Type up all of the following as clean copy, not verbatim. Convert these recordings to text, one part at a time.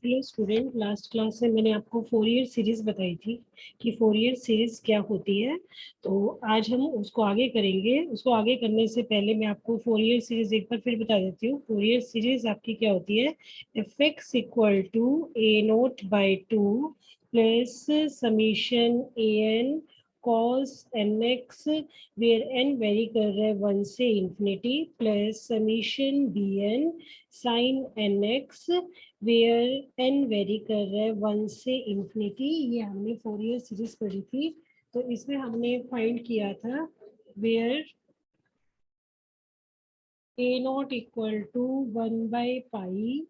Hello student, last class में मैंने आपको फोरियर सीरीज बताई थी कि फोरियर सीरीज क्या होती है। तो आज हम उसको आगे करेंगे। उसको आगे करने से पहले मैं आपको फोरियर सीरीज एक बार फिर बता देती हूँ। फोरियर सीरीज आपकी क्या होती है? F X equal to A naught by two plus summation A N cos nx where n vary कर रहा है 1 से infinity plus summation B N sine nx where n vary कर रहा है 1 से इंफिनिटी। ये हमने फोरियर सीरीज पढ़ी थी। तो इसमें हमने फाइंड किया था where a not equal to 1 by pi.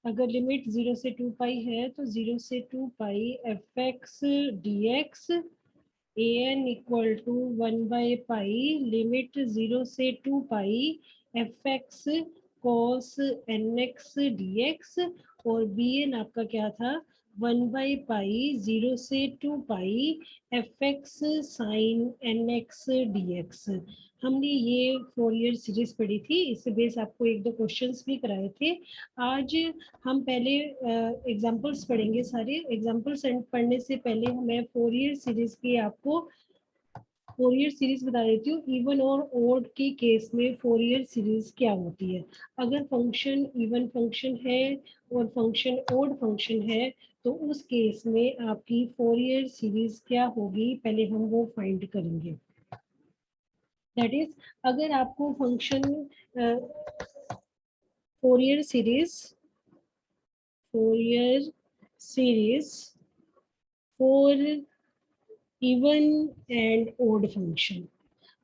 अगर लिमिट 0 से 2 पाई है तो 0 से 2 pi F X D X A N equal to 1 by pi limit 0 से 2 pi F X cos N X D X. और बी एन आपका क्या था? 1 बाई पाई 0 से 2 pi F X sine N X D X. हमने ये Fourier series पढ़ी थी। इससे बेस आपको एक दो क्वेश्चंस भी कराए थे। आज हम पहले एग्जांपल्स पढ़ेंगे। सारे एग्जांपल्स पढ़ने से पहले मैं फोरियर सीरीज की आपको फोरियर सीरीज बता देती हूँ। इवन और ओड के केस में फोरियर सीरीज क्या होती है। अगर फंक्शन इवन फंक्शन है और फंक्शन ओड फंक्शन है तो उस केस में आपकी फोरियर सीरीज क्या होगी, पहले हम वो फाइंड करेंगे। दैट इज, अगर आपको function Fourier series for even and odd function.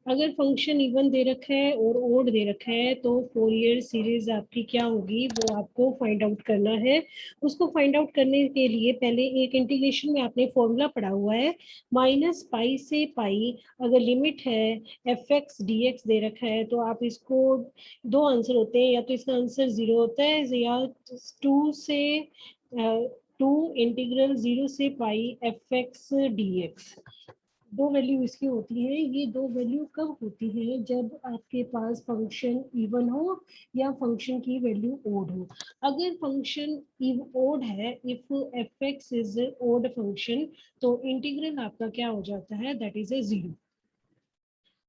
अगर फंक्शन इवन दे रखा है और ओड दे रखा है तो फोरियर सीरीज आपकी क्या होगी वो आपको फाइंड आउट करना है। उसको फाइंड आउट करने के लिए पहले एक इंटीग्रेशन में आपने फॉर्मूला पढ़ा हुआ है माइनस पाई से पाई। अगर लिमिट है एफ एक्स डी एक्स दे रखा है तो आप इसको दो आंसर होते हैं, या तो इसका आंसर 0 होता है या 2 से 2 इंटीग्रल 0 से pi F X D x. दो वैल्यू इसकी होती है। ये दो वैल्यू कब होती है? जब आपके पास फंक्शन इवन हो या फंक्शन की वैल्यू ओड हो। अगर फंक्शन ओड है, if F X is odd function, तो इंटीग्रल आपका क्या हो जाता है? That is a 0।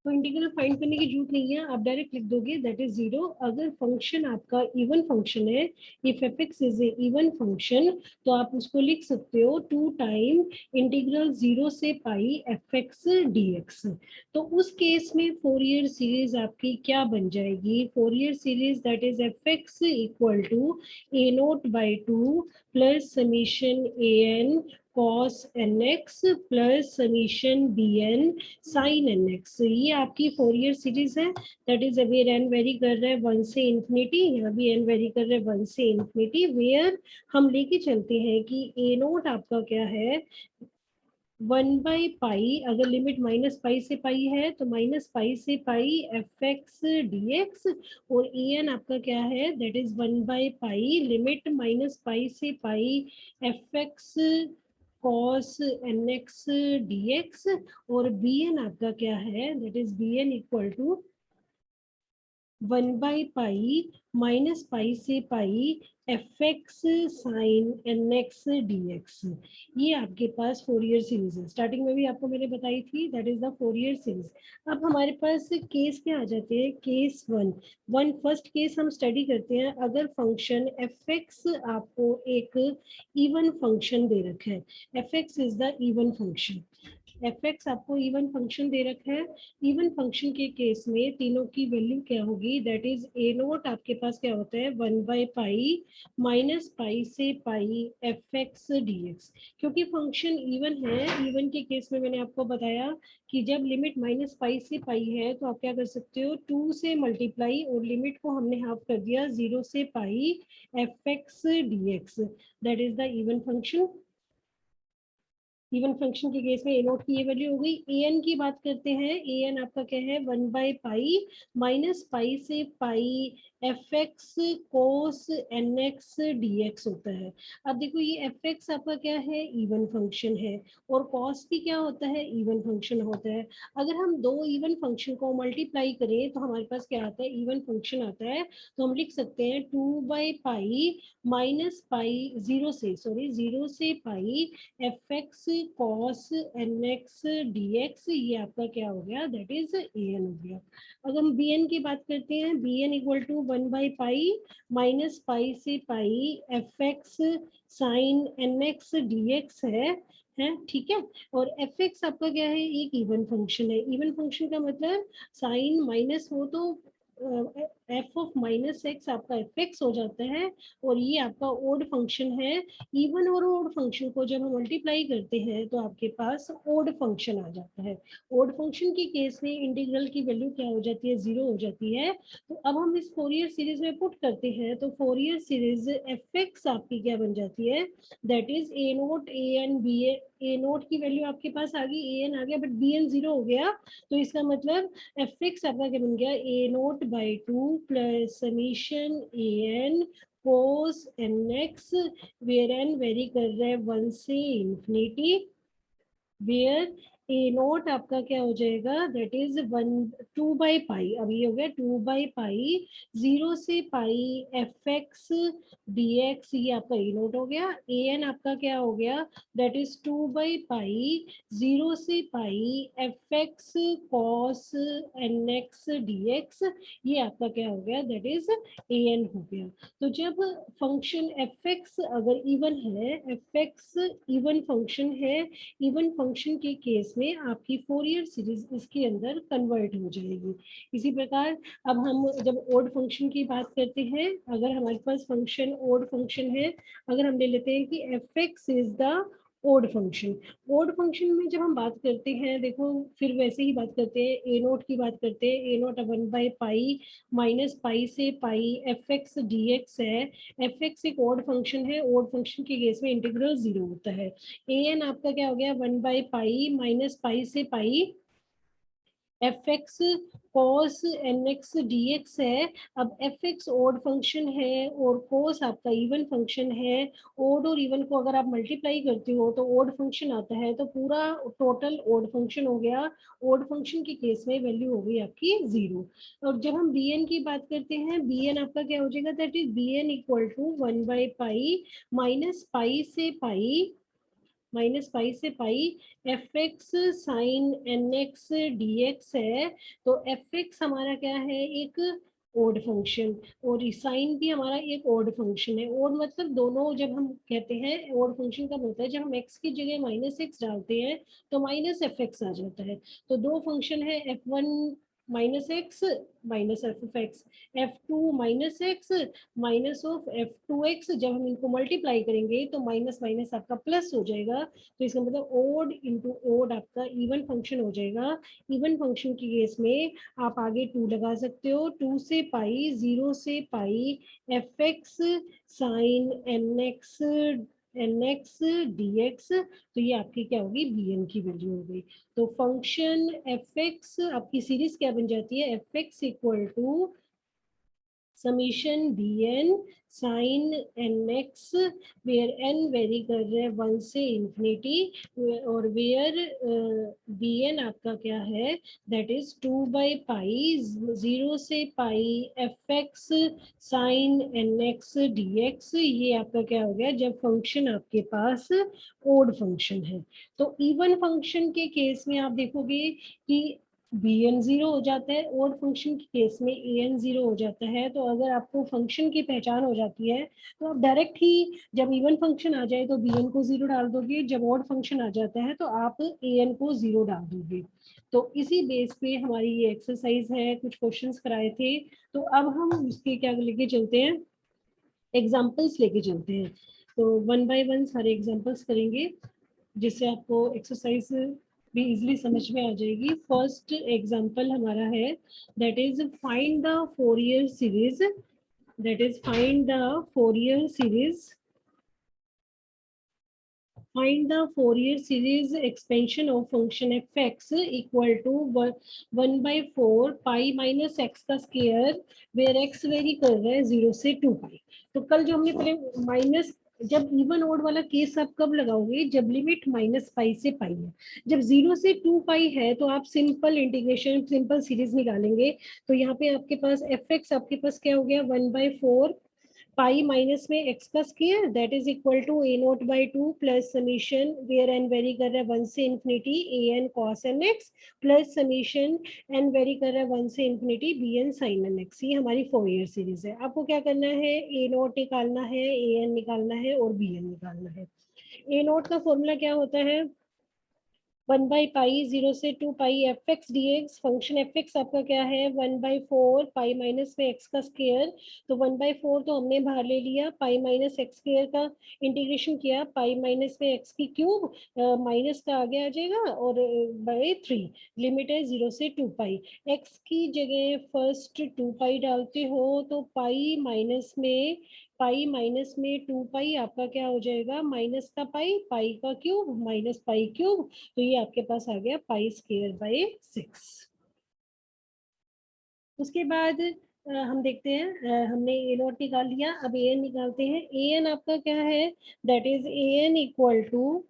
तो इंटीग्रल फाइंड करने की जरूरत नहीं है, आप डायरेक्ट लिख दोगे दैट इज 0। अगर फंक्शन आपका इवन फंक्शन है, if F X is a even function, तो आप उसको लिख सकते हो 2 टाइम इंटीग्रल 0 से pi F X D X. तो उस केस में फोरियर सीरीज आपकी क्या बन जाएगी? Fourier series that is F X equal to A naught by two plus summation A N cos nx plus summation bn sin nx। ये आपकी Fourier series है। That is where N vary कर रहा है 1 से इंफिनिटी, यहाँ भी N vary कर रहा है 1 से इंफिनिटी। वेयर हम लेके चलते हैं कि ए नोट आपका क्या है? 1 बाई पाई। अगर लिमिट माइनस पाई से पाई है तो माइनस पाई से pi F X D X. और ए एन आपका क्या है? That is 1 by pi limit minus pi से pi F X cos nx dx। और बी एन आपका क्या है? That is B N equal to 1 by pi minus pi से pi F X sine N X D X. ये आपके पास Fourier series है। स्टार्टिंग में भी आपको मैंने बताई थी, that is the Fourier series. अब हमारे पास केस क्या आ जाते हैं? केस वन फर्स्ट केस हम स्टडी करते हैं। अगर फंक्शन एफ एक्स आपको एक इवन फंक्शन दे रखा है, F X is the even function, F x आपको इवन फंक्शन दे रखा है। इवन फंक्शन के केस में तीनों की वैल्यू क्या होगी? दैट इज ए नोट आपके पास क्या होता है? 1 बाई पाई माइनस पाई से pi F X D x. क्योंकि फंक्शन इवन है, इवन के केस में मैंने आपको बताया कि जब लिमिट माइनस पाई से पाई है तो आप क्या कर सकते हो? 2 से मल्टीप्लाई और लिमिट को हमने हाफ कर दिया 0 से pi F X D X. That is the even function. Even function के केस में ए नोट की ये वैल्यू हो गई। ए एन की बात करते हैं, ए एन आपका क्या है, 1/पाई माइनस पाई से पाई एफ एक्स कोस एन एक्स डी एक्स होता है। अब देखो ये एफ एक्स आपका क्या है, इवन फंक्शन है, और कॉस भी क्या होता है, इवन फंक्शन होता है। अगर हम दो इवन फंक्शन को मल्टीप्लाई करें तो हमारे पास क्या आता है, इवन फंक्शन आता है। तो हम लिख सकते हैं 2/पाई माइनस पाई, जीरो से pi F X cos N X D X, ये आपका क्या हो गया, दैट इज ए एन हो गया। अगर हम बी एन की बात करते हैं, बी एन इक्वल टू 1/पाई माइनस पाई से pi F X sine N X D X है ठीक है। और एफ एक्स आपका क्या है, एक इवन फंक्शन है। इवन फंक्शन का मतलब साइन माइनस हो तो एफ ऑफ माइनस एक्स आपका एफ एक्स हो जाता है, और ये आपका ओड फंक्शन है। इवन और ओड फंक्शन को जब हम मल्टीप्लाई करते हैं तो आपके पास ओड फंक्शन आ जाता है। ओड फंक्शन के केस में इंटीग्रल की वैल्यू क्या हो जाती है, 0 हो जाती है। तो अब हम इस फोरियर सीरीज में पुट करते हैं, तो फोरियर सीरीज एफ एक्स आपकी क्या बन जाती है, that is A naught A N B A naught की वैल्यू आपके पास आ गई, ए एन आ गया, बट बी एन 0 हो गया। तो इसका मतलब एफ एक्स आपका क्या बन गया, A naught by 2 plus summation A N cos N X, where N vary कर रहा है 1 से इंफिनिटी, वेयर ए नोट आपका क्या हो जाएगा, दैट इज 2/पाई, अब ये हो गया 2/पाई 0 से pi F X D X, ये आपका ए नोट हो गया। ए एन आपका क्या हो गया, दैट इज 2/पाई 0 से pi F X cos N X D X, ये आपका क्या हो गया, दैट इज ए एन हो गया। तो जब फंक्शन एफ एक्स अगर इवन है, एफ एक्स इवन फंक्शन है, इवन फंक्शन के केस में आपकी फोरियर सीरीज इसके अंदर कन्वर्ट हो जाएगी। इसी प्रकार अब हम जब ओड फंक्शन की बात करते हैं, अगर हमारे पास फंक्शन ओड फंक्शन है, अगर हम ले लेते हैं कि F X is the odd function. Odd function में जब हम बात करते हैं, देखो फिर वैसे ही बात करते हैं, ए नोट की बात करते हैं, ए नोट 1/पाई माइनस पाई से pi F X D X है। एफ एक्स एक ओड फंक्शन है, ओड फंक्शन के केस में इंटीग्रल 0 होता है। ए एन आपका क्या हो गया, 1/पाई माइनस पाई से पाई एफ एक्स कोस एन एक्स डी एक्स है। अब एफ एक्स ओड फंक्शन है और कोस आपका इवन फंक्शन है। ओड और इवन को अगर आप मल्टीप्लाई करते हो तो ओड फंक्शन आता है, तो पूरा टोटल ओड फंक्शन हो गया। ओड फंक्शन के केस में वैल्यू हो गई आपकी 0। और जब हम बी एन की बात करते हैं, बी एन आपका क्या हो जाएगा, that is B N equal to 1/पाई माइनस पाई से pi F X sine N X D X है। तो एफ एक्स हमारा क्या है, एक ओड फंक्शन, और साइन भी हमारा एक ओड फंक्शन है। ओड मतलब दोनों, जब हम कहते हैं ओड फंक्शन कब होता है, जब हम एक्स की जगह माइनस एक्स डालते हैं तो माइनस एफ एक्स आ जाता है। तो दो फंक्शन है, F1 minus x minus F x, F2 minus x minus of F2x, जब हम इनको मल्टीप्लाई करेंगे तो माइनस माइनस आपका प्लस हो जाएगा। तो इसका मतलब ओड इंटू ओड आपका इवन फंक्शन हो जाएगा। इवन फंक्शन के केस में आप आगे 2 लगा सकते हो, 2 से पाई 0 से pi F X sine N X D X, तो ये आपकी क्या होगी, बी एन की वैल्यू हो गई। तो फंक्शन एफ एक्स आपकी सीरीज क्या बन जाती है, F X equal to summation B N sine N X, where N vary कर रहे हैं 1 से इंफिनिटी, और वेयर बी एन आपका क्या है, दैट इज 2/पाई 0 से pi F X sine N X D X, ये आपका क्या हो गया, जब फंक्शन आपके पास ओड फंक्शन है। तो इवन फंक्शन के केस में आप देखोगे कि बी एन 0 हो जाता है, ओड फंक्शन के केस में ए एन 0 हो जाता है। तो अगर आपको फंक्शन की पहचान हो जाती है तो आप डायरेक्ट ही जब इवन फंक्शन आ जाए तो बी एन को 0 डाल दोगे, जब ओड फंक्शन आ जाता है तो आप ए एन को 0 डाल दोगे। तो इसी बेस पे हमारी ये एक्सरसाइज है, कुछ क्वेश्चंस कराए थे। तो अब हम उसके क्या लेके चलते हैं, एग्जाम्पल्स लेके चलते हैं। तो 1 बाय 1 सारे एग्जाम्पल्स करेंगे, जिससे आपको एक्सरसाइज भी इजीली समझ में आ जाएगी। फर्स्ट एग्जांपल हमारा है, that is find the Fourier series, that is find the Fourier series Find the Fourier series expansion of function f(x) equal to 1/4 pi minus x का स्क्वायर, where x वेरी कर रहा है 0 से 2 पाई। तो कल जो हमने पहले माइनस, जब इवन ओड वाला केस आप कब लगाओगे, जब लिमिट माइनस पाई से पाई है। जब 0 से 2 पाई है तो आप सिंपल इंटीग्रेशन, सिंपल सीरीज निकालेंगे। तो यहाँ पे आपके पास f(x) आपके पास क्या हो गया, 1/4 पाई माइनस में एक्स का square, that is equal to a0/2 plus summation where N vary कर रहा है 1 से infinity an cos nx plus summation N vary कर रहा है 1 से इंफिनिटी bn sin nx। ये हमारी फोरियर सीरीज है। आपको क्या करना है, a0 निकालना है, an निकालना है और bn निकालना है। a0 का फॉर्मूला क्या होता है, 1/पाई 0 से 2 पाई f(x) dx। फंक्शन f(x) आपका क्या है, 1/4 पाई माइनस में x का स्क्वायर। तो 1/4 तो हमने बाहर ले लिया, पाई माइनस एक्स स्क्वायर का इंटीग्रेशन किया, पाई माइनस में x की क्यूब, माइनस का आगे आ जाएगा और बाय 3। लिमिट है 0 से 2 पाई। x की जगह फर्स्ट 2 पाई डालते हो तो पाई माइनस में 2 पाई आपका क्या हो जाएगा, माइनस का पाई, पाई का क्यूब माइनस पाई क्यूब। तो ये आपके पास आ गया पाई स्क्वायर बाय 6। उसके बाद हम देखते हैं, हमने ए नॉट निकाल लिया, अब ए एन निकालते हैं। ए एन आपका क्या है, that is A N equal to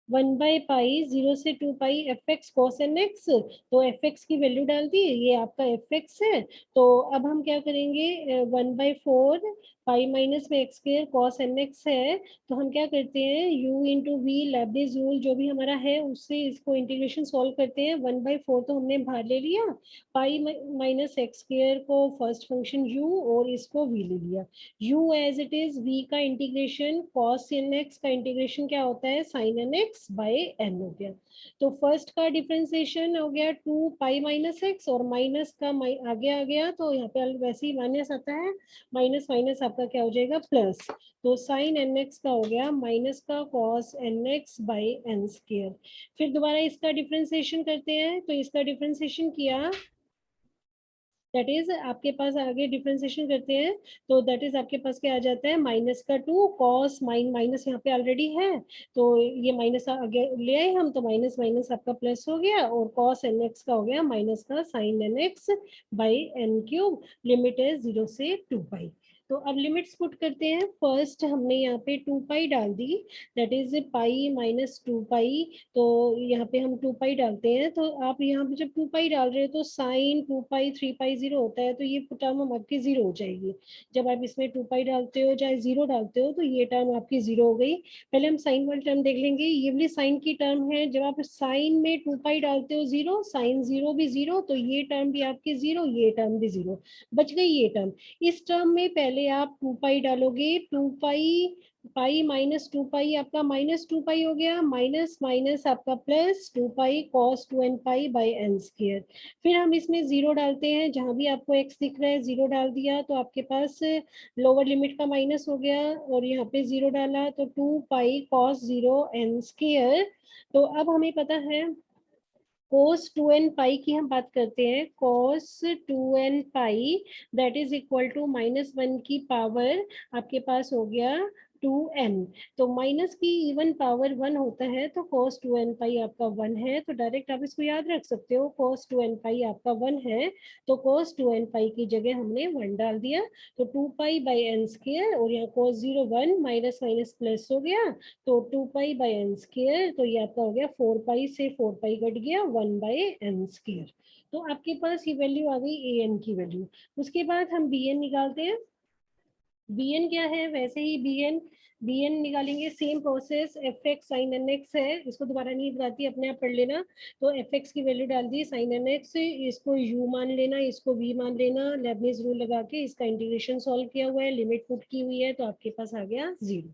1/पाई 0 से 2 पाई f(x) cos nx। तो f(x) की वैल्यू डाल दी, ये आपका f(x) है। तो अब हम क्या करेंगे, 1/4 पाई माइनस में एक्स स्क्वायर cos nx है। तो हम क्या करते हैं, u into V Leibniz rule जो भी हमारा है उससे इसको इंटीग्रेशन सॉल्व करते हैं। 1/4 तो हमने बाहर ले लिया, पाई माइनस एक्स स्क्वायर को फर्स्ट फंक्शन u और इसको v ले लिया। u as it is, v का इंटीग्रेशन cos nx का इंटीग्रेशन क्या होता है, sin nx बाय n हो गया। तो फर्स्ट का डिफरेंशिएशन हो गया 2 पाई माइनस एक्स और माइनस का आगे आ गया, तो यहाँ पे वैसे ही माइनस आता है, माइनस माइनस आपका क्या हो जाएगा प्लस। तो sin nx का हो गया माइनस का cos nx by n square. फिर दोबारा इसका डिफरेंशिएशन करते हैं, तो इसका डिफरेंशिएशन किया, दैट इज आपके पास आगे डिफरेंशिएशन करते हैं। तो दैट इज आपके पास क्या आ जाता है, माइनस का 2 कॉस माइनस यहाँ पे ऑलरेडी है, तो ये माइनस आगे ले आए हम, तो माइनस माइनस आपका प्लस हो गया और कॉस एन एक्स का हो गया माइनस का sine N X by N cube. Limit है 0 से 2 पाई। तो अब लिमिट्स पुट करते हैं। फर्स्ट हमने यहाँ पे 2 पाई डाल दी, दैट इज पाई माइनस 2 पाई। तो यहाँ पे हम 2 पाई डालते हैं, तो आप यहाँ पे जब 2 पाई डाल रहे हो तो साइन 2 पाई 3 पाई 0 होता है, तो ये टर्म आपकी 0 हो जाएगी। जब आप इसमें 2 पाई डालते हो चाहे 0 डालते हो तो ये टर्म आपकी 0 हो गई। पहले हम साइन वाली टर्म देख लेंगे, ये वाली साइन की टर्म है, जब आप साइन में 2 पाई डालते हो 0, साइन 0 भी 0, तो ये टर्म भी आपकी 0, ये टर्म भी 0, बच गई ये टर्म। इस टर्म में पहले आप 2 पाई डालोगे, 2 पाई पाई माइनस 2 पाई आपका माइनस 2 पाई हो गया, माइनस माइनस आपका plus 2 pi cos 2n pi by N square. फिर हम इसमें 0 डालते हैं, जहां भी आपको x दिख रहा है 0 डाल दिया, तो आपके पास लोअर लिमिट का माइनस हो गया और यहाँ पे 0 डाला तो 2 पाई कॉस 0 n स्क्वायर। तो अब हमें पता है cos 2n पाई की हम बात करते हैं, cos 2n pi that is equal to -1 की पावर आपके पास हो गया 2n। तो माइनस की इवन पावर 1 होता है, तो cos 2n पाई आपका 1 है, तो डायरेक्ट आप इसको याद रख सकते हो, cos 2n पाई आपका 1 है, तो cos 2n पाई की जगह हमने 1 डाल दिया। तो 2 पाई बाई एन स्क्वायर और यहाँ cos 0 1 माइनस माइनस प्लस हो गया, तो 2 पाई बाई एन स्क्वायर, तो ये आपका हो गया 4 पाई से 4 पाई कट गया 1 बाई एन स्क्वायर। तो आपके पास ये वैल्यू आ गई ए एन की वैल्यू। उसके बाद हम बी एन निकालते हैं। बी एन क्या है, वैसे ही बी एन निकालेंगे, same process, F X sine N X है, इसको दोबारा नहीं बताती, अपने आप पढ़ लेना। तो एफ एक्स की वैल्यू डाल दी, साइन एन एक्स इसको यू मान लेना, इसको वी मान लेना, लेबनीज रूल लगा के इसका इंटीग्रेशन सॉल्व किया हुआ है, लिमिट पुट की हुई है, तो आपके पास आ गया 0,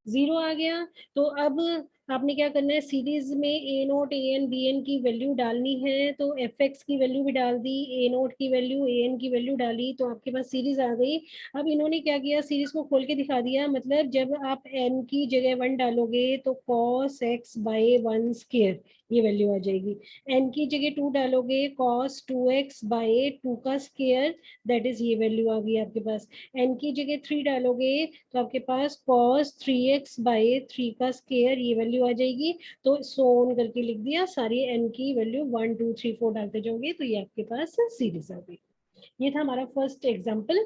0 आ गया। तो अब आपने क्या करना है, सीरीज में A naught A N B N की वैल्यू डालनी है, तो एफ एक्स की वैल्यू भी डाल दी, ए नोट की वैल्यू ए एन की वैल्यू डाली, तो आपके पास सीरीज आ गई। अब इन्होंने क्या किया, सीरीज को खोल के दिखा दिया, मतलब जब आप एन की जगह 1 डालोगे तो कॉस एक्स बाय 1 स्क्वायर ये वैल्यू आ जाएगी। एन की जगह 2 डालोगे कॉस 2x बाय 2 का स्क्वायर, दैट इज ये वैल्यू आ गई आपके पास। एन की जगह 3 डालोगे तो आपके पास cos 3x बाय 3 का स्क्वायर ये वैल्यू आ जाएगी। तो सो ऑन करके लिख दिया, सारी n की वैल्यू 1 2 3 4 डालते जाओगे तो ये आपके पास सीरीज आ गई। ये था हमारा फर्स्ट एग्जाम्पल।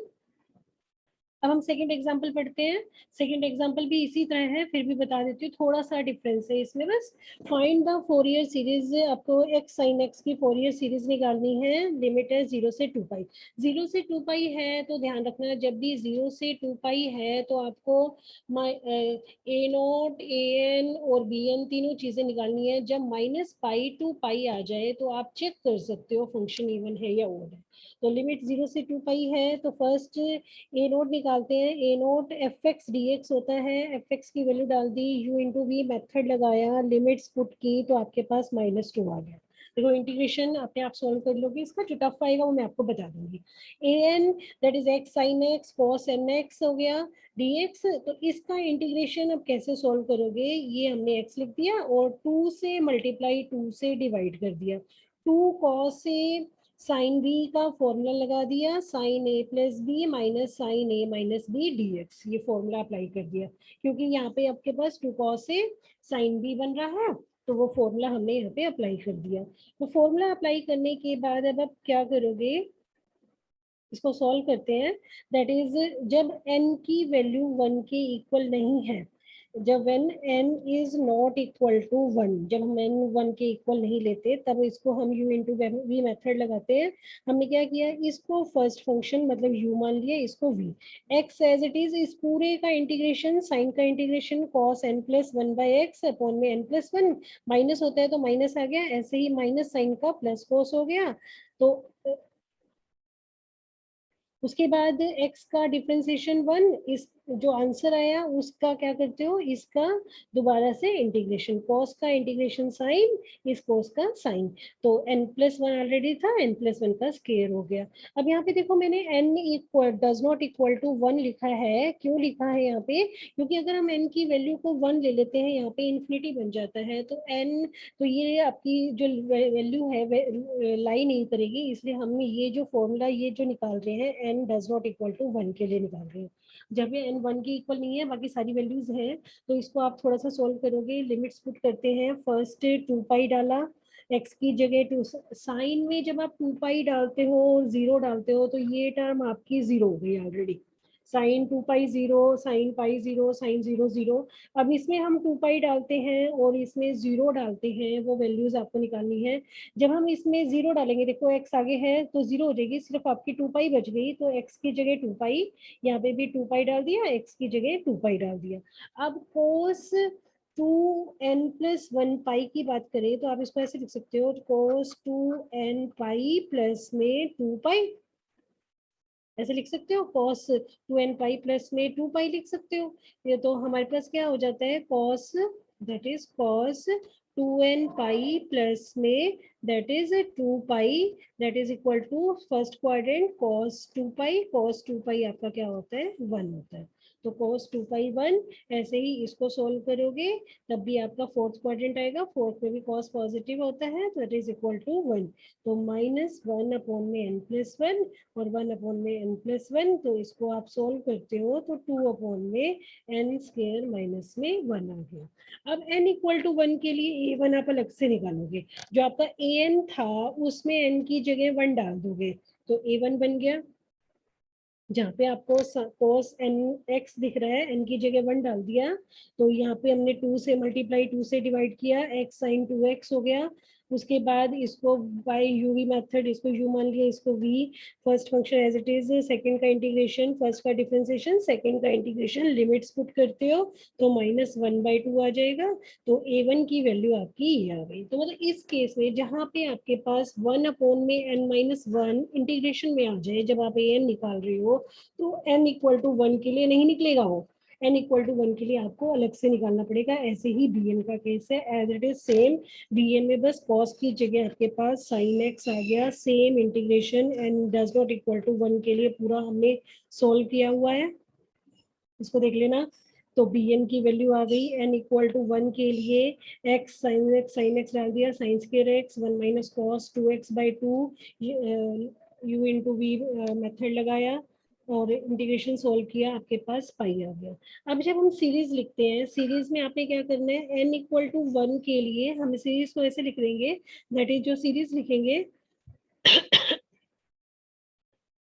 अब हम सेकंड एग्जांपल पढ़ते हैं। सेकंड एग्जांपल भी इसी तरह है, फिर भी बता देती हूँ, थोड़ा सा डिफरेंस है इसमें बस। फाइंड द फोरियर सीरीज, आपको x sin x की फोरियर सीरीज निकालनी है। लिमिट है 0 से 2 पाई। 0 से 2 पाई है तो ध्यान रखना, जब भी 0 से 2 पाई है तो आपको ए नोट ए एन और बी एन तीनों चीजें निकालनी है। जब -पाई टू पाई आ जाए तो आप चेक कर सकते हो फंक्शन इवन है या ओड है। तो लिमिट 0 से 2 पाई है, तो फर्स्ट ए नोट निकालते हैं। A naught F X D X होता है, एफ एक्स की वैल्यू डाल दी, यू इंटू वी मेथड लगाया, लिमिट्स पुट की, तो आपके पास -2 आ गया। देखो इंटीग्रेशन अपने आप सॉल्व कर लोगे, इसका जो टफ आएगा वो मैं आपको बता दूंगी। A N that is X sine X cos N X हो गया dx। तो इसका इंटीग्रेशन अब कैसे सॉल्व करोगे, ये हमने x लिख दिया और 2 से मल्टीप्लाई 2 से डिवाइड कर दिया। 2 cos से साइन बी का फॉर्मूला लगा दिया, साइन ए प्लस बी माइनस साइन ए माइनस बी डी एक्स, ये फॉर्मूला अप्लाई कर दिया। क्योंकि यहाँ पे आपके पास 2 cos से साइन बी बन रहा है, तो वो फॉर्मूला हमने यहाँ पे अप्लाई कर दिया। तो फॉर्मूला अप्लाई करने के बाद अब आप क्या करोगे, इसको सॉल्व करते हैं। दैट इज जब n की वैल्यू 1 के इक्वल नहीं है, जब when n is not equal to 1, जब हम n 1 के इक्वल नहीं लेते तब इसको हम u इंटू वी मेथड लगाते हैं। हमने क्या किया, इसको फर्स्ट फंक्शन मतलब u मान लिया, इसको v। x as it is, इस पूरे का इंटीग्रेशन, साइन का integration cos n plus 1 by X upon में n+1, माइनस होता है तो माइनस आ गया, ऐसे ही माइनस साइन का प्लस cos हो गया। तो उसके बाद x का डिफरेंशिएशन 1, इस जो आंसर आया उसका क्या करते हो, इसका दोबारा से इंटीग्रेशन, cos का इंटीग्रेशन साइन, इस cos का साइन। तो n+1 ऑलरेडी था, n+1 का स्क्वायर हो गया। अब यहाँ पे देखो मैंने n equal does not equal to 1 लिखा है, क्यों लिखा है यहाँ पे, क्योंकि अगर हम n की वैल्यू को 1 ले लेते हैं यहाँ पे इन्फिनिटी बन जाता है, तो n, तो ये आपकी जो वैल्यू है लाई नहीं करेगी, इसलिए हम ये जो फॉर्मूला ये जो निकाल रहे हैं n does not equal to 1 के लिए निकाल रहे हैं। जब ये n 1 की इक्वल नहीं है, बाकी सारी वैल्यूज हैं, तो इसको आप थोड़ा सा सोल्व करोगे। लिमिट्स पुट करते हैं, फर्स्ट 2 पाई डाला, x की जगह 2, साइन में जब आप 2 पाई डालते हो और 0 डालते हो तो ये टर्म आपकी 0 हो गई ऑलरेडी। साइन 2 पाई 0, साइन पाई 0, साइन 0 0। अब इसमें हम 2 पाई डालते हैं और इसमें 0 डालते हैं, वो वैल्यूज आपको निकालनी है। जब हम इसमें 0 डालेंगे, देखो x आगे है तो 0 हो जाएगी, सिर्फ आपकी 2 पाई बच गई, तो x की जगह 2 पाई, यहाँ पे भी 2 पाई डाल दिया, x की जगह 2 पाई डाल दिया। अब cos 2n+1 पाई की बात करें तो आप इसको ऐसे लिख सकते हो, cos 2n पाई प्लस में 2 पाई, ऐसे लिख सकते हो, cos 2n पाई प्लस में 2 पाई लिख सकते हो। ये तो हमारे पास क्या हो जाता है, cos, that is cos 2n pi plus में that is 2 pi, that is equal to first quadrant cos 2 pi आपका क्या होता है, 1 होता है। तो cos 2 पाई 1, ऐसे ही इसको सोल्व करोगे तब भी आपका फोर्थ क्वाड्रेंट आएगा, फोर्थ में भी cos पॉजिटिव होता है, तो दैट इज इक्वल टू 1। तो -1 अपॉन में n+1 और 1 अपॉन में n+1, तो इसको आप सोल्व करते हो तो 2 अपॉन में n स्क्वायर माइनस में 1 आ गया। अब n इक्वल टू 1 के लिए a1 आप अलग से निकालोगे, जो आपका an था उसमें n की जगह 1 डाल दोगे, तो a1 बन गया। जहाँ पे आपको cos n x दिख रहा है, n की जगह 1 डाल दिया, तो यहाँ पे हमने 2 से मल्टीप्लाई 2 से डिवाइड किया, x sin 2x हो गया। उसके बाद इसको बाय यूवी मेथड, इसको u मान लिया, इसको v, first function as it is, second का इंटीग्रेशन, फर्स्ट का डिफरेंशिएशन, सेकंड का इंटीग्रेशन, लिमिट्स पुट करते हो तो -1/2 आ जाएगा। तो a1 की वैल्यू आपकी ये आ गई। तो मतलब इस केस में जहाँ पे आपके पास 1 अपॉन में n-1 इंटीग्रेशन में आ जाए, जब आप an निकाल रहे हो तो n इक्वल टू 1 के लिए नहीं निकलेगा वो, n इक्वल टू 1 के लिए आपको अलग से निकालना पड़ेगा। ऐसे ही bn का केस है, as it is same. bn में बस cos की जगह आपके पास sin x आ गया, same integration n does not equal to 1 के लिए पूरा हमने सोल्व किया हुआ है, इसको देख लेना। तो bn की वैल्यू आ गई n इक्वल टू 1 के लिए x sin x डाल दिया, sine square x 1 minus cos 2x/2 u into V method लगाया और इंटीग्रेशन सोल्व किया, आपके पास पाई आ गया। अब जब हम सीरीज लिखते हैं, सीरीज में आपने क्या करना है, n इक्वल टू 1 के लिए हम सीरीज को ऐसे लिख लेंगे, दैट इज जो सीरीज लिखेंगे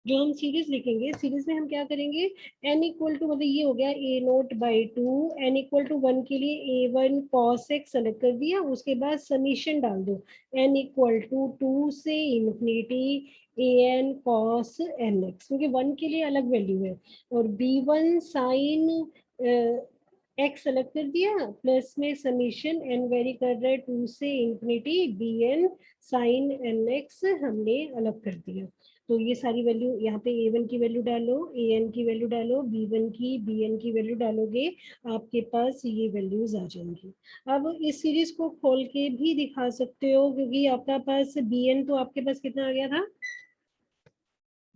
जो हम सीरीज लिखेंगे, सीरीज में हम क्या करेंगे, n इक्वल टू मतलब ये हो गया a0/2, n इक्वल टू 1 के लिए a1 cos x सेलेक्ट कर दिया, उसके बाद समीशन डाल दो n इक्वल टू 2 से इंफिनिटी an cos nx, क्योंकि 1 के लिए अलग वैल्यू है, और b1 साइन x सेलेक्ट कर दिया, प्लस में समीशन n वेरी कर रहा है 2 से इंफिनिटी bn साइन nx हमने अलग कर दिया। तो ये सारी वैल्यू यहाँ पे a1 की वैल्यू डालो, an की वैल्यू डालो, b1 की bn की वैल्यू डालोगे, आपके पास ये वैल्यूज आ जाएंगी। अब इस सीरीज को खोल के भी दिखा सकते हो, क्योंकि आपका पास bn तो आपके पास कितना आ गया था,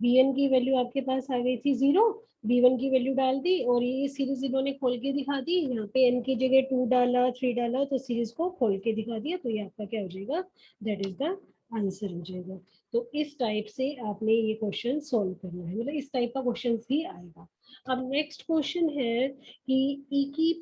bn की वैल्यू आपके पास आ गई थी 0, b1 की वैल्यू डाल दी, और ये सीरीज इन्होंने खोल के दिखा दी, यहाँ पे n की जगह 2 डाला 3 डाला, तो सीरीज को खोल के दिखा दिया, तो ये आपका क्या हो जाएगा, दैट इज द आंसर हो जाएगा। तो इस टाइप से आपने ये क्वेश्चन सॉल्व करना है, मतलब इस टाइप का क्वेश्चन भी आएगा। अब नेक्स्ट क्वेश्चन है कि e की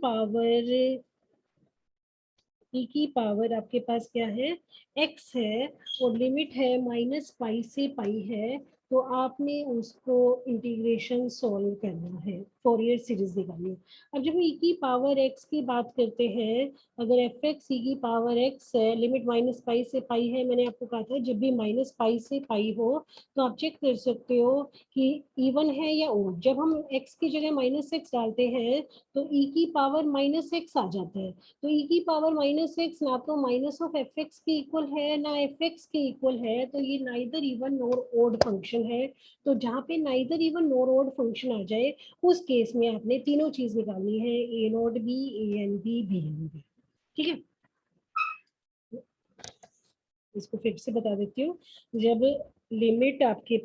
पावर आपके पास क्या है, x है, और लिमिट है -पाई से पाई है, तो आपने उसको इंटीग्रेशन सॉल्व करना है, फोरियर सीरीज निकालनी है। अब जब e की पावर x की बात करते हैं, अगर fx e की पावर x है, लिमिट -पाई से पाई है, मैंने आपको कहा था जब भी -पाई से पाई हो तो आप चेक कर सकते हो कि इवन है या ओड। जब हम x की जगह -x डालते हैं तो e की पावर -x आ जाता है, तो e की पावर -x ना तो माइनस ऑफ fx के इक्वल है ना fx के इक्वल है, तो ये neither even nor odd function है। तो जहाँ पे neither even nor odd function आ जाए, उस केस में आपने तीनों चीज निकालनी है, a naught B, a N B, B N B. ठीक है, इसको फिर से बता देती हूँ। जब लिमिट आपके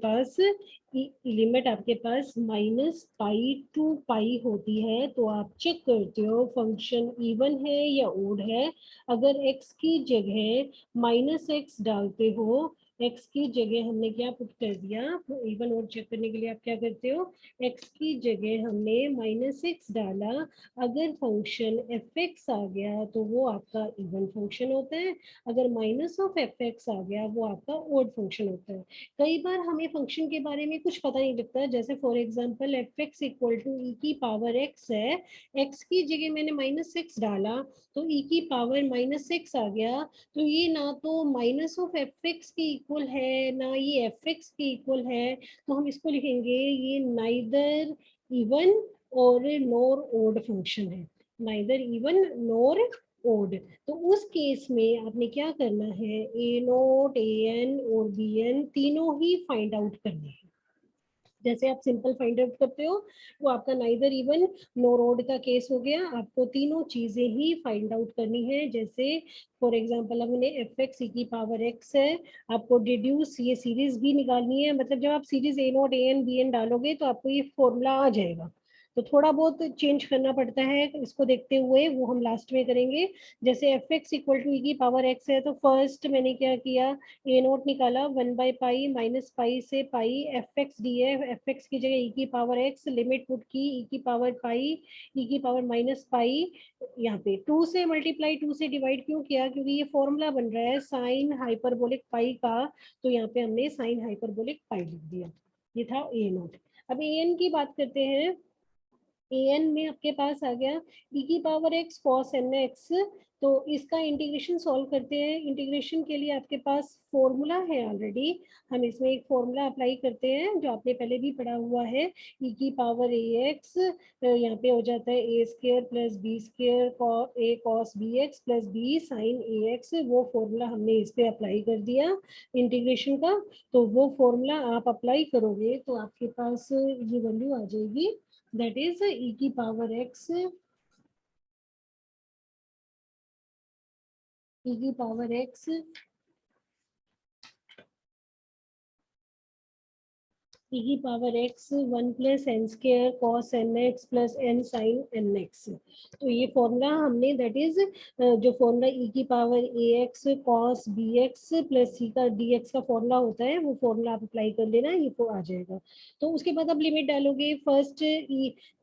पास -पाई टू पाई होती है, तो आप चेक करते हो फंक्शन इवन है या ओड है। अगर x की जगह -x डालते हो, x की जगह हमने क्या पुट कर दिया, इवन ओड चेक करने के लिए आप क्या करते हो, x की जगह हमने -x डाला, अगर फंक्शन fx आ गया तो वो आपका इवन फंक्शन होता है, अगर माइनस ऑफ fx आ गया वो आपका ओड फंक्शन होता है। कई बार हमें फंक्शन के बारे में कुछ पता नहीं लगता, जैसे for example fx equal to e की पावर x है, x की जगह मैंने -x डाला तो e की पावर -x आ गया, तो ये ना तो माइनस ऑफ fx के इक्वल है ना ये fx के इक्वल है, तो हम इसको लिखेंगे ये नाइदर इवन और नोर ओड फंक्शन है, नाइदर इवन नोर ओड। तो उस केस में आपने क्या करना है, ए नोट, ए एन और बी एन तीनों ही फाइंड आउट करने हैं। जैसे आप सिंपल फाइंड आउट करते हो, वो आपका नाइदर इवन नोर ओड का केस हो गया, आपको तीनों चीजें ही फाइंड आउट करनी है। जैसे फॉर एग्जांपल हमने एफ एक्स ई की पावर एक्स है, आपको डिड्यूस ये सीरीज भी निकालनी है, मतलब जब आप series A naught, A N, B N डालोगे तो आपको ये फॉर्मूला आ जाएगा। तो थोड़ा बहुत चेंज करना पड़ता है, इसको देखते हुए वो हम लास्ट में करेंगे। जैसे एफ एक्स इक्वल टू ई की पावर एक्स है, तो फर्स्ट मैंने क्या किया, ए नोट निकाला 1/पाई -पाई से पाई एफ एक्स डी है, एफ एक्स की जगह ई की पावर एक्स, लिमिट पुट की ई की पावर पाई, ई की पावर -पाई, यहाँ पे 2 से मल्टीप्लाई 2 से डिवाइड क्यों किया, क्योंकि ये फॉर्मूला बन रहा है साइन हाइपरबोलिक पाई का, तो यहाँ पे हमने साइन हाइपरबोलिक पाई लिख दिया। ये था ए नोट। अब ए एन की बात करते हैं, an में आपके पास आ गया e की पावर x cos nx, तो इसका इंटीग्रेशन सॉल्व करते हैं। इंटीग्रेशन के लिए आपके पास फॉर्मूला है ऑलरेडी, हम इसमें एक फॉर्मूला अप्लाई करते हैं जो आपने पहले भी पढ़ा हुआ है, e की पावर ax यहाँ पे हो जाता है a square plus B square a cos bx plus b sine ax, वो फॉर्मूला हमने इस पे अप्लाई कर दिया इंटीग्रेशन का। तो वो फॉर्मूला आप अप्लाई करोगे तो आपके पास ये वैल्यू आ जाएगी दैट इज e की पावर x, e की पावर x e की power x 1 plus N square cos N X plus N sine N X. तो ये फॉर्मूला हमने दैट इज जो फॉर्मूला e की power A X cos B X plus C का D x का formula होता है, वो फॉर्मूला आप अप्लाई कर लेना, ये तो आ जाएगा। तो उसके बाद आप लिमिट डालोगे फर्स्ट,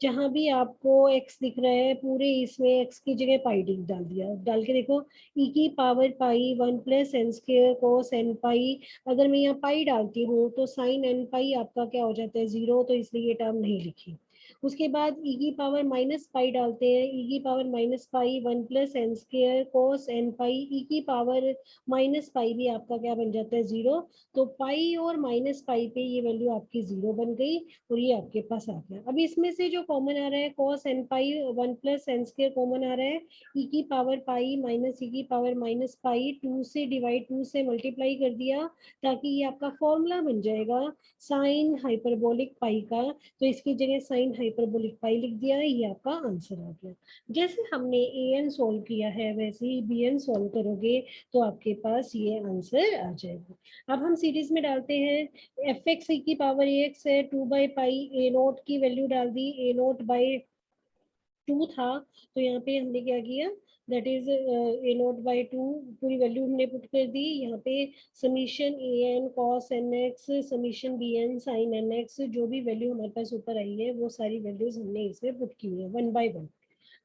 जहां भी आपको x दिख रहा है पूरे इसमें x की जगह पाई डी डाल दिया, डाल के देखो e की power pi 1 plus N square cos N pi, अगर मैं यहाँ पाई डालती हूँ तो साइन एन पाई आपका क्या हो जाता है 0, तो इसलिए ये टर्म नहीं लिखी। उसके बाद e की पावर माइनस पाई डालते हैं, e की power minus pi 1 plus N square cos N pi, e की पावर माइनस पाई भी आपका क्या बन जाता है 0। तो पाई और माइनस पाई पे ये वैल्यू आपकी 0 बन गई और ये आपके पास आ गया। अब इसमें से जो कॉमन आ रहा है कॉस एन पाई 1 प्लस एन स्क्र कॉमन आ रहा है, e की पावर पाई माइनस e की पावर माइनस पाई 2 से डिवाइड 2 से मल्टीप्लाई कर दिया, ताकि ये आपका फॉर्मूला बन जाएगा साइन हाइपरबोलिक पाई का। तो इसकी जगह साइन हाइपरबोलिक पाई लिख दिया, ये आपका आंसर आ गया। जैसे हमने ए एन सोल्व किया है वैसे ही बी एन सोल्व करोगे तो आपके पास ये आंसर आ जाएगा। अब हम सीरीज में डालते हैं एफ एक्स की पावर ए एक्स है 2 बाई पाई, ए नोट की वैल्यू डाल दी, ए नोट बाई 2 था, तो यहाँ पे हमने क्या किया that is A naught by 2 पूरी वैल्यू हमने पुट कर दी। यहाँ पे summation A N cos N X summation B N sine N X, जो भी वैल्यू हमारे पास ऊपर आई है वो सारी वैल्यूज हमने इसमें पुट की हुई है 1 बाई 1।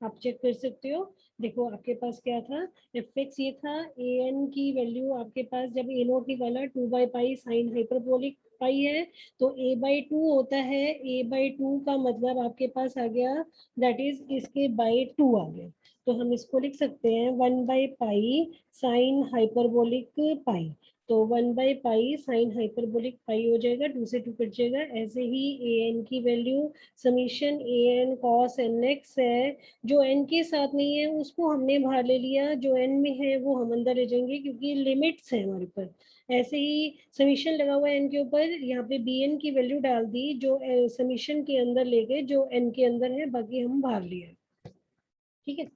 आप चेक कर सकते हो, देखो आपके पास क्या था, एफ एक्स ये था, ए एन की वैल्यू आपके पास जब ए नोट निकाला 2 बाई पाई साइन हाइपरबोलिक पाई है, तो a बाई 2 होता है, a बाई 2 का मतलब आपके पास आ गया दैट इज इसके बाई 2 आ गया। तो हम इसको लिख सकते हैं 1 बाई पाई साइन हाइपरबोलिक पाई, तो 1 बाई पाई साइन हाइपरबोलिक पाई हो जाएगा, 2 से 2 कट जाएगा। ऐसे ही ए एन की value summation A N cos N X है, जो एन के साथ नहीं है उसको हमने बाहर ले लिया, जो एन में है वो हम अंदर ले जाएंगे क्योंकि लिमिट्स है हमारे पर। ऐसे ही समीशन लगा हुआ है एन के ऊपर, यहाँ पे बी एन की वैल्यू डाल दी जो समीशन के अंदर ले गए, जो एन के अंदर है बाकी हम बाहर लिए। ठीक है,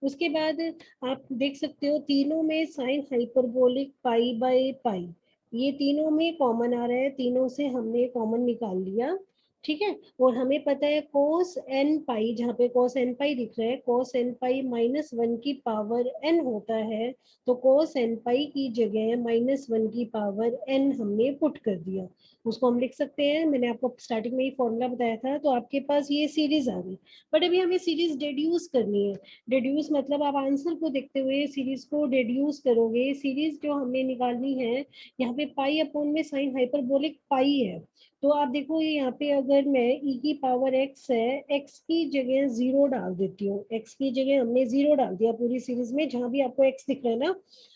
उसके बाद आप देख सकते हो तीनों में sine hyperbolic pi by pi, ये तीनों में कॉमन आ रहा है, तीनों से हमने कॉमन निकाल लिया। ठीक है, और हमें पता है कोस एन पाई, जहाँ पे कोस एन पाई दिख रहा है कोस एन पाई माइनस 1 की पावर एन होता है, तो कोस एन पाई की जगह माइनस 1 की पावर एन हमने पुट कर दिया, उसको हम लिख सकते हैं। मैंने आपको स्टार्टिंग में ही फॉर्मूला बताया था, तो आपके पास ये सीरीज आ गई। बट अभी हमें सीरीज डिड्यूस करनी है। डिड्यूस मतलब आप आंसर को देखते हुए सीरीज को डिड्यूस करोगे। सीरीज जो हमें निकालनी है, यहाँ पे पाई अपॉन में साइन हाइपरबोलिक पाई है, तो आप देखो ये यहाँ पे अगर मैं e की पावर x है, x की जगह 0 डाल देती हूँ, x की जगह हमने 0 डाल दिया पूरी सीरीज में, जहां भी आपको x दिख रहा है ना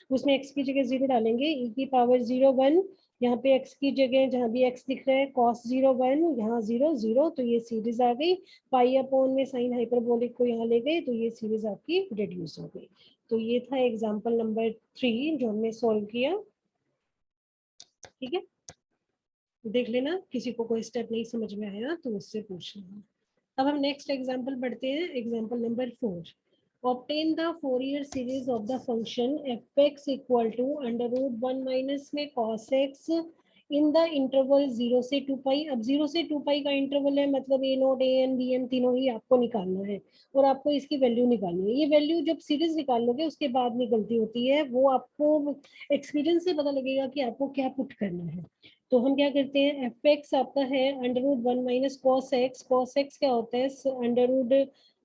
उसमें x की जगह 0 डालेंगे, e की पावर 0 1, यहाँ पे x की जगह जहां भी x दिख रहा है cos 0 1, यहाँ 0 0, तो ये सीरीज आ गई। पाई अपॉन में साइन हाइपरबोलिक को यहाँ ले गए, तो ये सीरीज आपकी रिड्यूस हो गई। तो ये था एग्जांपल नंबर 3 जो हमने सॉल्व किया। ठीक है, देख लेना, किसी को कोई स्टेप नहीं समझ में आया तो उससे पूछ लेना। अब हम नेक्स्ट एग्जांपल बढ़ते हैं, example number 4। obtain the Fourier series of the function f(x) equal to under root 1 minus में cos x in the interval 0 से 2 पाई। अब 0 से 2 पाई का इंटरवल है, मतलब ए naught A N B N तीनों ही आपको निकालना है, और आपको इसकी वैल्यू निकालनी है। ये वैल्यू जब सीरीज निकाल लोगे उसके बाद निकलती होती है, वो आपको एक्सपीरियंस से पता लगेगा कि आपको क्या पुट करना है। तो हम क्या करते हैं, एफ एक्स आपका है under root 1 minus cos X, cos X क्या होता है अंडर रूट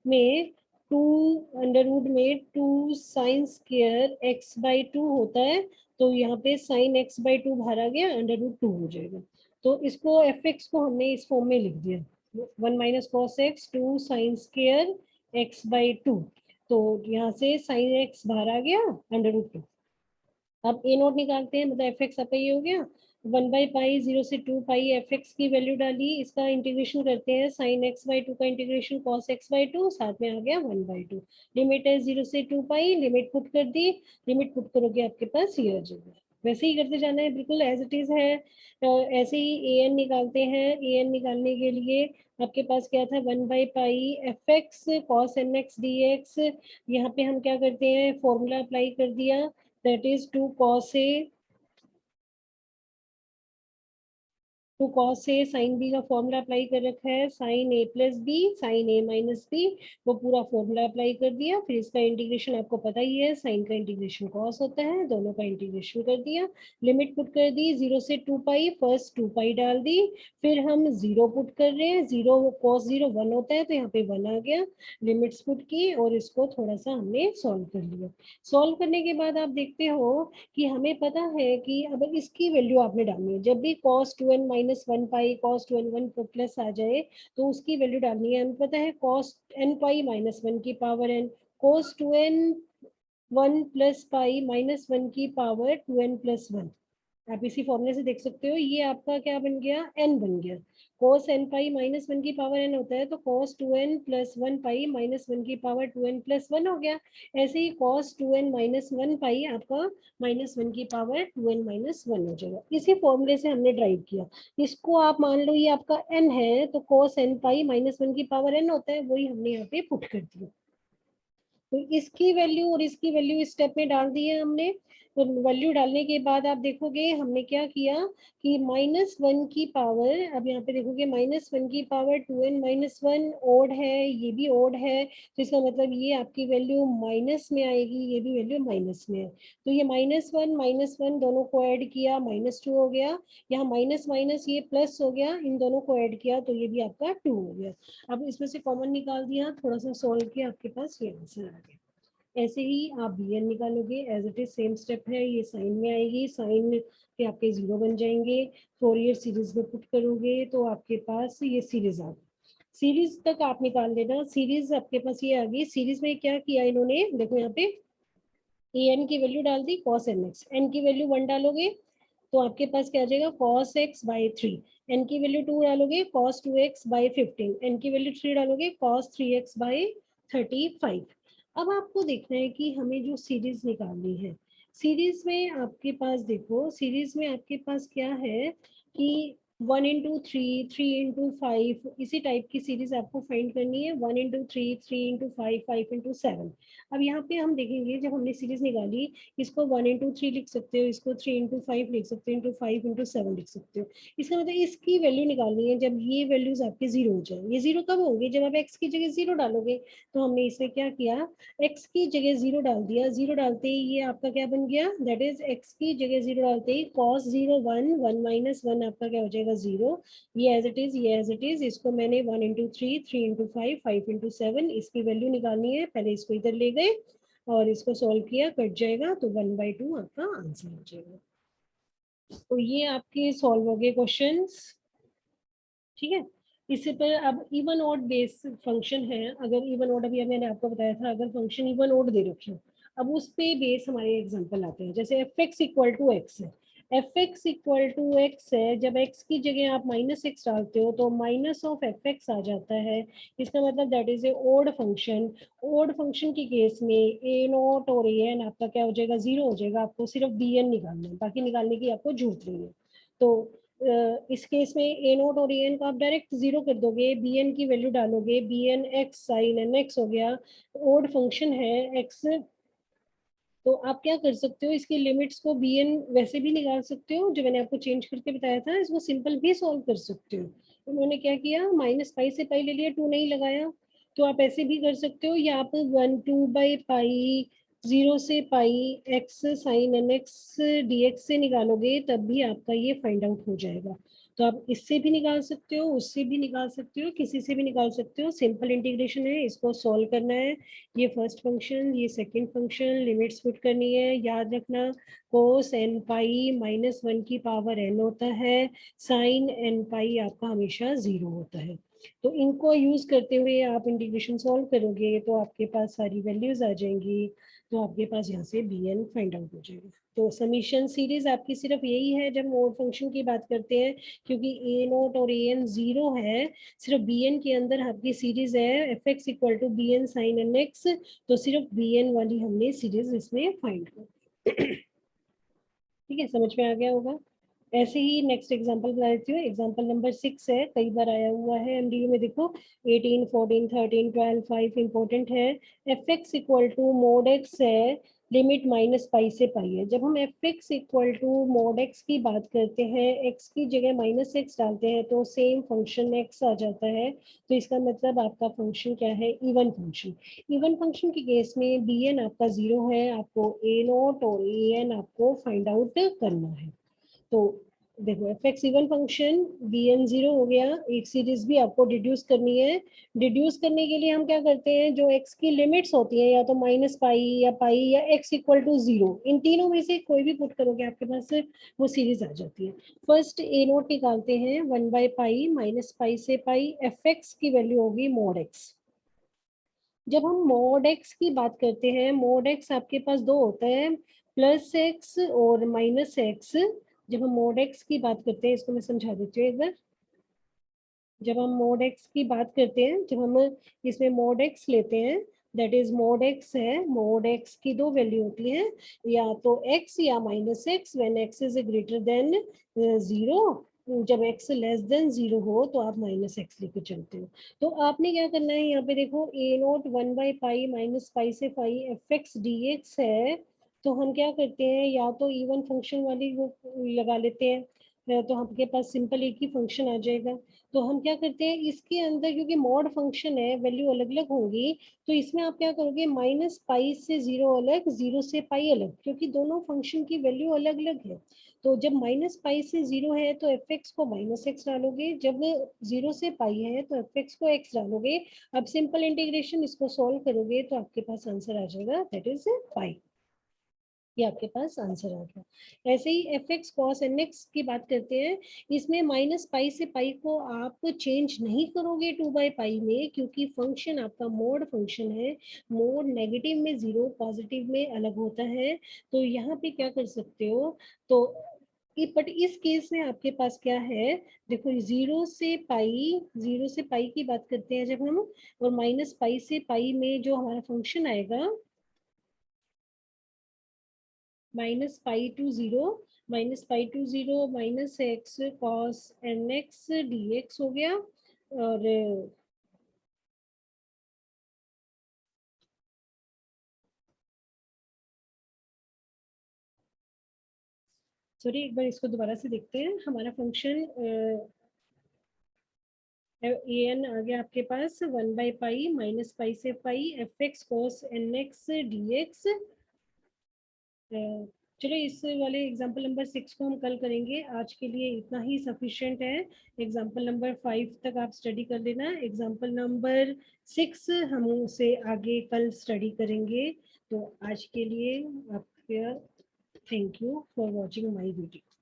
में 2, अंडर रूट में 2 साइन स्क्वायर एक्स बाई 2 होता है, तो यहाँ पे साइन एक्स बाई 2 बाहर आ गया, अंडर रूट 2 हो जाएगा। तो इसको एफ एक्स को हमने इस फॉर्म में लिख दिया 1 minus cos x 2 sine square x by 2, तो यहाँ से साइन एक्स बाहर आ गया अंडर रूट 2। अब ए नोट निकालते हैं, मतलब एफ एक्स आपका ये हो गया 1 बाई पाई 0 से 2 पाई, एफ एक्स की वैल्यू डाली, इसका इंटीग्रेशन करते हैं साइन एक्स बाई 2 का इंटीग्रेशन कॉस एक्स बाई 2, साथ में आ गया 1 बाई 2। लिमिट है 0 से 2 पाई, लिमिट पुट कर दी, लिमिट पुट करोगे आपके पास ये आ जाएगा। वैसे ही करते जाना है, बिल्कुल एज इट इज है। ऐसे ही ए एन निकालते हैं। ए एन निकालने के लिए आपके पास क्या था, 1/पाई F X cos N X D X. यहाँ पे हम क्या करते हैं, फॉर्मूला अप्लाई कर दिया, दैट इज 2 cos ए, तो कॉस ए साइन बी का फॉर्मूला अप्लाई कर रखा है, साइन ए प्लस बी साइन ए माइनस बी, वो पूरा फॉर्मूला अप्लाई कर दिया। फिर इसका इंटीग्रेशन आपको पता ही है, साइन का इंटीग्रेशन कॉस होता है, दोनों का इंटीग्रेशन कर दिया। लिमिट पुट कर दी 0 से 2 पाई, फर्स्ट 2 पाई डाल दी, फिर हम 0 पुट कर रहे हैं, 0 कॉस 0 1 होता है, तो यहाँ पे 1 आ गया। लिमिट्स पुट की और इसको थोड़ा सा हमने सॉल्व कर लिया। सॉल्व करने के बाद आप देखते हो कि हमें पता है कि अब इसकी वैल्यू आपने डालनी है। जब भी cos 2n माइनस 1 पाई cos 2n 1 प्लस आ जाए तो उसकी वैल्यू डालनी है। हमें पता है cos n पाई माइनस 1 की power n, cos 2n 1 plus pi minus 1 की पावर 2n प्लस 1। आप इसी फॉर्मूले से देख सकते हो, ये आपका क्या बन गया, n बन गया। cos n पाई माइनस 1 की पावर n होता है, तो cos 2n plus 1 pi minus 1 की पावर 2n प्लस 1 हो गया। ऐसे ही cos 2n माइनस 1 पाई आपका माइनस 1 की पावर 2n माइनस 1 हो जाएगा। इसी फॉर्मूले से हमने ड्राइव किया। इसको आप मान लो ये आपका n है, तो cos n पाई माइनस 1 की पावर n होता है, वही हमने यहाँ पे पुट कर दिया। तो इसकी वैल्यू और इसकी वैल्यू इस स्टेप में डाल दी है हमने। तो वैल्यू डालने के बाद आप देखोगे हमने क्या किया कि माइनस 1 की पावर, अब यहाँ पे देखोगे माइनस 1 की पावर 2n माइनस 1 ओड है, ये भी ओड है, तो इसका मतलब ये आपकी वैल्यू माइनस में आएगी, ये भी वैल्यू माइनस में है। तो ये माइनस वन दोनों को ऐड किया, -2 हो गया। यहाँ माइनस माइनस ये प्लस हो गया, इन दोनों को ऐड किया तो ये भी आपका 2 हो गया। अब इसमें से कॉमन निकाल दिया, थोड़ा सा सॉल्व किया, आपके पास ये आंसर आ गया। ऐसे ही आप बी एन निकालोगे, as it is same step है, ये साइन में आएगी, साइन के आपके 0 बन जाएंगे। फोरियर सीरीज में पुट करोगे तो आपके पास ये सीरीज आ गई। सीरीज तक आप निकाल देना, सीरीज आपके पास ये आ गई। सीरीज में क्या किया इन्होंने, देखो यहाँ पे ए एन की वैल्यू डाल दी, कॉस एन एक्स, एन की वैल्यू 1 डालोगे तो आपके पास क्या आ जाएगा, cos x बाई 3। एन की वैल्यू 2 डालोगे, cos 2x बाई 15। एन की वैल्यू 3 डालोगे, cos 3x बाई 35। अब आपको देखना है कि हमें जो सीरीज निकालनी है, सीरीज में आपके पास देखो, सीरीज में आपके पास क्या है कि 1 into 3, 3 into 5, इसी टाइप की सीरीज आपको फाइंड करनी है। 1 into 3, 3 into 5, 5 into 7। अब यहाँ पे हम देखेंगे, जब हमने सीरीज निकाली, इसको 1 into 3 लिख सकते हो, इसको 3 into 5 लिख सकते हो, into 5 into 7 लिख सकते हो। इसका मतलब इसकी वैल्यू निकालनी है जब ये वैल्यूज आपके 0 हो जाए। ये 0 कब होंगे, जब आप x की जगह 0 डालोगे। तो हमने इसमें क्या किया, x की जगह 0 डाल दिया। 0 डालते ही ये आपका क्या बन गया, दैट इज x की जगह 0 डालते ही cos 0 1, 1 माइनस 1 आपका क्या हो जाएगा 0। ये एज इट इज, ये एज इट इज। इसको मैंने 1 into 3, 3 into 5, 5 into 7 इसकी वैल्यू निकालनी है। पहले इसको इधर ले गए और इसको सॉल्व किया, कट जाएगा तो 1/2 आपका आंसर हो जाएगा। तो ये आपके सॉल्व हो गए क्वेश्चंस, ठीक है। इससे पर अब इवन ऑड बेस फंक्शन है, अगर इवन ऑड, अभी मैंने आपको बताया था, अगर फंक्शन इवन ऑड दे रखे हो, अब उस पे बेस हमारे एग्जांपल आते हैं। जैसे F X equal to X है, F X equal to X है, जब एक्स की जगह आप -x डालते हो तो माइनस ऑफ एफ एक्स आ जाता है। इसका मतलब that is a odd function. Odd function के केस में ए नॉट और ए एन आपका क्या हो जाएगा, 0 हो जाएगा। आपको सिर्फ बी एन निकालना है, बाकी निकालने की आपको जरूरत नहीं है। तो इस केस में ए नोट और ए एन को आप डायरेक्ट 0 कर दोगे, बी एन की वैल्यू डालोगे, B N X sine N X हो गया। ओड फंक्शन है एक्स, तो आप क्या कर सकते हो, इसकी लिमिट्स को बी एन वैसे भी निकाल सकते हो, जो मैंने आपको चेंज करके बताया था, इसको सिंपल भी सॉल्व कर सकते हो। उन्होंने क्या किया, -पाई से पाई ले लिया, 2 नहीं लगाया। तो आप ऐसे भी कर सकते हो, या आप 1/2 पाई 0 से pi X sine N X D X से निकालोगे, तब भी आपका ये फाइंड आउट हो जाएगा। तो आप इससे भी निकाल सकते हो, उससे भी निकाल सकते हो, किसी से भी निकाल सकते हो। सिंपल इंटीग्रेशन है, इसको सॉल्व करना है। ये फर्स्ट फंक्शन, ये सेकंड फंक्शन, लिमिट्स पुट करनी है। याद रखना, कोस एन पाई -1 की पावर n होता है, साइन एन पाई आपका हमेशा 0 होता है। तो इनको यूज करते हुए आप इंटीग्रेशन सॉल्व करोगे तो आपके पास सारी वैल्यूज आ जाएंगी। तो आपके पास यहाँ से बी एन फाइंड आउट हो जाएगा। तो समीशन सीरीज आपकी सिर्फ यही है जब मोड फंक्शन की बात करते हैं, क्योंकि ए नोट और ए एन 0 है, सिर्फ बी एन के अंदर आपकी सीरीज है F X equal to B N sine N X, तो सिर्फ बी एन वाली हमने सीरीज इसमें फाइंड कर ठीक है, समझ में आ गया होगा। ऐसे ही नेक्स्ट एग्जांपल बता देती हूँ। एग्जांपल नंबर 6 है, कई बार आया हुआ है एमडीयू में। देखो 18, 14, 13, 12, 5 इंपॉर्टेंट है। F X equal to mod X है, लिमिट माइनस पाई से पाई है। जब हम F X equal to mod X की बात करते हैं, एक्स की जगह माइनस एक्स डालते हैं तो सेम फंक्शन एक्स आ जाता है। तो इसका मतलब आपका फंक्शन क्या है, इवन फंक्शन। इवन फंक्शन के केस में बी एन आपका 0 है, आपको ए नोट और ए एन आपको फाइंड आउट करना है। तो देखो F X even function, B N 0 हो गया। एक सीरीज भी आपको डिड्यूस करनी है। डिड्यूस करने के लिए हम क्या करते हैं, जो एक्स की लिमिट्स होती हैं, या तो माइनस पाई या पाई या एक्स इक्वल टू 0, इन तीनों में से कोई भी पुट करोगे आपके पास वो सीरीज आ जाती है। फर्स्ट ए नोट निकालते हैं, 1/पाई माइनस पाई से पाई, एफ एक्स की वैल्यू होगी मोड एक्स। जब हम मोड एक्स की बात करते हैं, मोड एक्स आपके पास दो होता है, प्लस एक्स और माइनस एक्स। जब हम मोड एक्स की बात करते हैं, इसको मैं समझा देती हूँ एक बार। जब हम मोड एक्स की बात करते हैं, जब हम इसमें मोड एक्स लेते हैं, दैट इज मोड एक्स है। मोड एक्स की दो वैल्यू होती है, या तो एक्स या minus x, when x is greater than 0। जब एक्स लेस देन 0 हो तो आप माइनस एक्स लेके चलते हो। तो आपने क्या करना है, यहाँ पे देखो ए नोट 1/पाई माइनस पाई से pi F X D X है। तो हम क्या करते हैं, या तो इवन फंक्शन वाली वो लगा लेते हैं, तो आपके पास सिंपल एक ही फंक्शन आ जाएगा। तो हम क्या करते हैं, इसके अंदर क्योंकि मॉड फंक्शन है, वैल्यू अलग अलग होंगी, तो इसमें आप क्या करोगे, माइनस पाई से 0 अलग, 0 से पाई अलग, क्योंकि दोनों फंक्शन की वैल्यू अलग अलग है। तो जब माइनस पाई से 0 है तो एफ एक्स को माइनस एक्स डालोगे, जब 0 से पाई है तो एफ एक्स को एक्स डालोगे। अब सिंपल इंटीग्रेशन इसको सॉल्व करोगे तो आपके पास आंसर आ जाएगा, दैट इज पाई। ये आपके पास आंसर आ गया। ऐसे ही F X cos N X की बात करते हैं। इसमें माइनस पाई से पाई को आप चेंज नहीं करोगे 2/पाई में, क्योंकि फंक्शन आपका मोड फंक्शन है। मोड नेगेटिव में 0, पॉजिटिव में अलग होता है। तो यहाँ पे क्या कर सकते हो, तो बट इस केस में आपके पास क्या है, देखो 0 से पाई की बात करते हैं जब हम, और माइनस पाई से पाई में जो हमारा फंक्शन आएगा, -π to 0, -π to 0 minus X cos N X D X हो गया। और सॉरी, एक बार इसको दोबारा से देखते हैं। हमारा फंक्शन ए एन आ गया आपके पास 1/पाई माइनस पाई से pi F X cos N X D X. चलो इस वाले एग्जाम्पल नंबर 6 को हम कल करेंगे, आज के लिए इतना ही सफिशिएंट है। एग्जाम्पल नंबर 5 तक आप स्टडी कर लेना, एग्जाम्पल नंबर 6 हम उसे आगे कल स्टडी करेंगे। तो आज के लिए आपका thank you for watching my video.